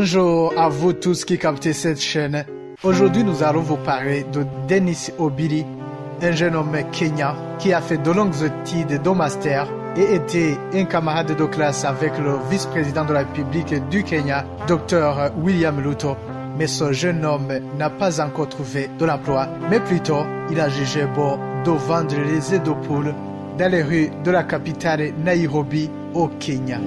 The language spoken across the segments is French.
Bonjour à vous tous qui captez cette chaîne. Aujourd'hui, nous allons vous parler de Dennis Obiri, un jeune homme kenyan qui a fait de longues études de master et était un camarade de classe avec le vice-président de la République du Kenya, Dr William Ruto. Mais ce jeune homme n'a pas encore trouvé de l'emploi, mais plutôt, il a jugé bon de vendre les œufs de poule dans les rues de la capitale Nairobi au Kenya.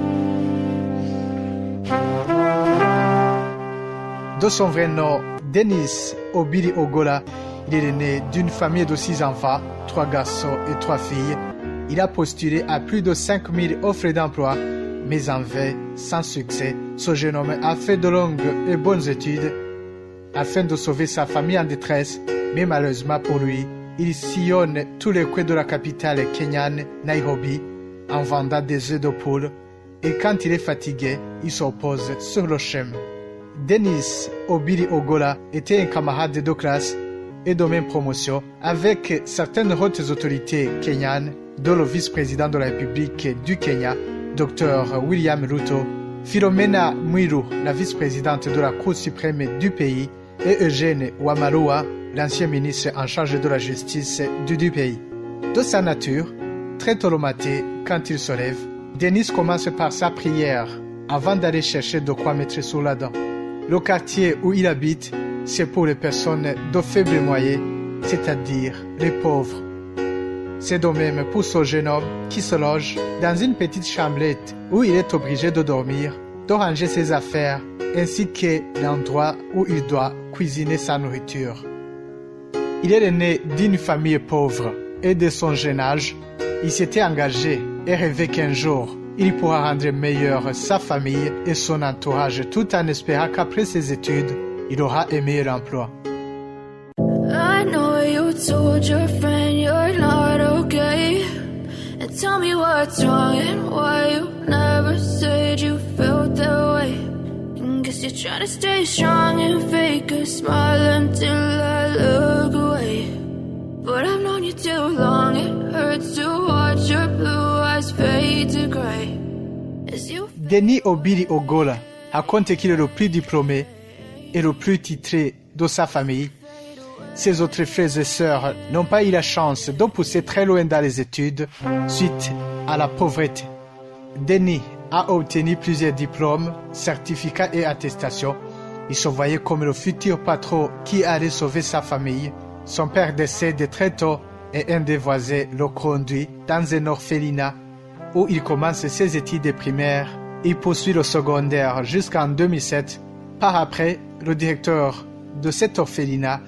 De son vrai nom, Dennis Obiri Ogola, il est né d'une famille de 6 enfants, 3 garçons et 3 filles. Il a postulé à plus de 5000 offres d'emploi, mais en vain, sans succès. Ce jeune homme a fait de longues et bonnes études afin de sauver sa famille en détresse, mais malheureusement pour lui, il sillonne tous les coins de la capitale kenyane, Nairobi, en vendant des œufs de poule, et quand il est fatigué, il s'oppose sur le chemin. Dennis Obiri Ogola était un camarade de classe et de même promotion avec certaines hautes autorités kenyanes, dont le vice-président de la République du Kenya, Dr William Ruto, Philomena Mwilu, la vice-présidente de la Cour suprême du pays, et Eugène Wamalwa, l'ancien ministre en charge de la justice du pays. De sa nature, très tôt le matin, quand il se lève, Dennis commence par sa prière avant d'aller chercher de quoi mettre sous la dent. Le quartier où il habite, c'est pour les personnes de faibles moyens, c'est-à-dire les pauvres. C'est de même pour ce jeune homme qui se loge dans une petite chambrette où il est obligé de dormir, de ranger ses affaires, ainsi que l'endroit où il doit cuisiner sa nourriture. Il est né d'une famille pauvre et de son jeune âge, il s'était engagé et rêvait qu'un jour, il pourra rendre meilleure sa famille et son entourage tout en espérant qu'après ses études, il aura un meilleur emploi. I know you told your friend you're not okay. And tell me what's wrong and why you never said you felt that way. And guess you're trying to stay strong and fake a smile until I look away. But I've known you too long, it hurts to watch your blue eyes fade to gray. Dennis Obiri Ogola raconte qu'il est le plus diplômé et le plus titré de sa famille. Ses autres frères et sœurs n'ont pas eu la chance de pousser très loin dans les études suite à la pauvreté. Dennis a obtenu plusieurs diplômes, certificats et attestations. Il se voyait comme le futur patron qui allait sauver sa famille. Son père décède très tôt et un des voisins le conduit dans un orphelinat où il commence ses études primaires. Il poursuit le secondaire jusqu'en 2007. Par après, le directeur de cet orphelinat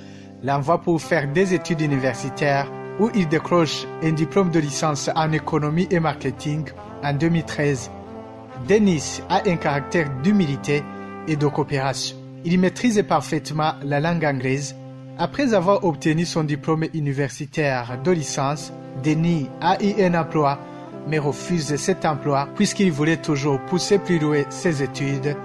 l'envoie pour faire des études universitaires où il décroche un diplôme de licence en économie et marketing en 2013. Dennis a un caractère d'humilité et de coopération. Il maîtrise parfaitement la langue anglaise. Après avoir obtenu son diplôme universitaire de licence, Dennis a eu un emploi, mais refuse cet emploi puisqu'il voulait toujours pousser plus loin ses études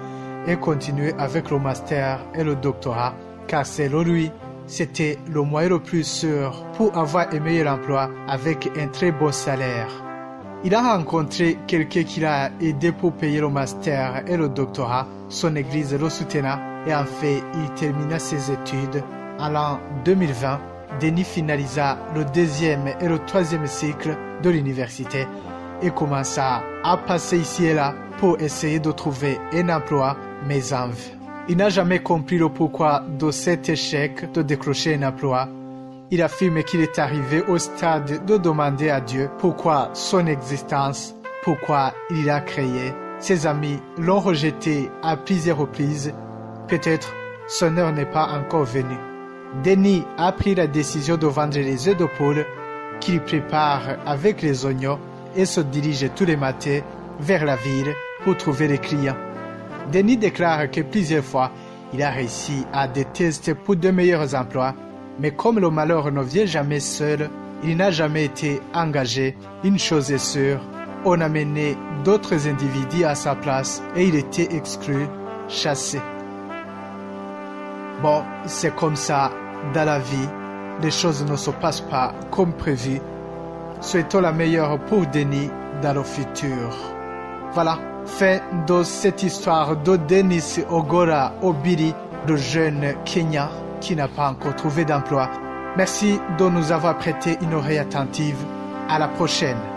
et continuer avec le master et le doctorat, car selon lui, c'était le moyen le plus sûr pour avoir un meilleur emploi avec un très bon salaire. Il a rencontré quelqu'un qui l'a aidé pour payer le master et le doctorat, son église le soutenant, et en fait, il termina ses études. En l'an 2020, Dennis finalisa le 2e et le 3e cycle de l'université et commença à passer ici et là pour essayer de trouver un emploi, mais en vain. Il n'a jamais compris le pourquoi de cet échec de décrocher un emploi. Il affirme qu'il est arrivé au stade de demander à Dieu pourquoi son existence, pourquoi il l'a créé. Ses amis l'ont rejeté à plusieurs reprises. Peut-être son heure n'est pas encore venue. Dennis a pris la décision de vendre les œufs de poule qu'il prépare avec les oignons et se dirige tous les matins vers la ville pour trouver les clients. Dennis déclare que plusieurs fois, il a réussi à des tests pour de meilleurs emplois, mais comme le malheur ne vient jamais seul, il n'a jamais été engagé. Une chose est sûre, on a mené d'autres individus à sa place et il était exclu, chassé. Bon, c'est comme ça dans la vie, les choses ne se passent pas comme prévu. Souhaitons la meilleure pour Dennis dans le futur. Voilà, Fin de cette histoire de Denis Ogora Obiri, le jeune Kenyan qui n'a pas encore trouvé d'emploi. Merci de nous avoir prêté une oreille attentive. À la prochaine.